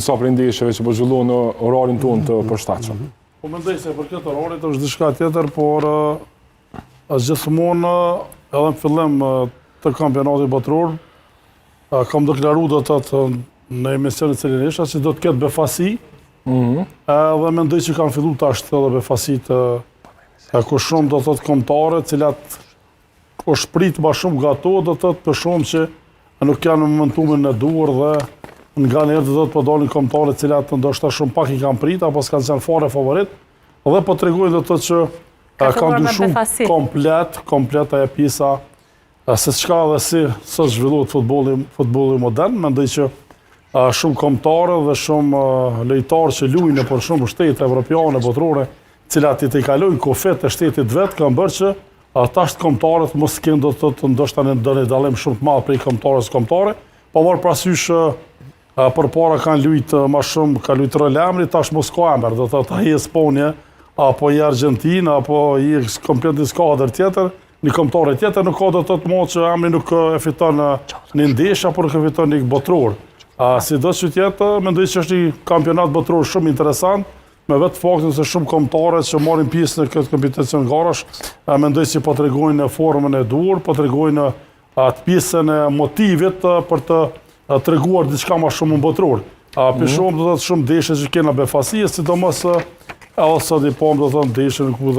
Sa për ndeshjeve që po zhvillohen në orarin tonë të përshtatshëm. Po mendoj se për këtë orarit është diçka tjetër, por gjithmonë edhe në fillim të kampionatit botror kam deklaruar do të thotë në emisionin Celinesha që do të ketë befasi. Edhe mendoj që kanë filluar tash edhe befasit ku shumë do të thotë kombëtare, të cilat u shprit më shumë gato, do të thotë për shumë që nuk janë në momentumin e duhur dhe nga njerë të po dalin kombëtare cilat ndoshta shumë pak i kanë prit, apo s'kanë qenë fare favorit, dhe po tregojnë do të që kanë ndryshuar komplet ajo pjesa se çka dhe si zhvillohet futbolli modern. Mendoj që shumë kombëtare dhe shumë lojtarë që luajnë për shumë shtete evropiane, botrore, cilat i kalojnë kufet e shtetit vet, kanë bërë që tash kombëtarët mos kenë do të thotë ndoshta në dallim shumë të madh prej kombëtarës kombëtare, po marr parasysh përpara kanë luajtur më shumë, ka luajtur Real, tash mos ka emër, do të thotë ai Spanjë apo i Argjentinë apo i komplet një skuadër tjetër, një kombëtar tjetër nuk ka do të thotë më që emri nuk e fiton në ndeshje apo nuk e fiton një botror. Sido që tjetër, mendoj që është një kampionat botror shumë interesant, me vetë faktin se shumë kombëtare që marrin pjesë në këtë kompeticion garash, mendoj që po tregojnë formën e duhur, po tregojnë atë pjesën e motivit për të treguar diçka më shumë në botror. Për shumë do të thotë shumë ndeshje që kena befasi, sidomos edhe sot i pam do të thonë ndeshjen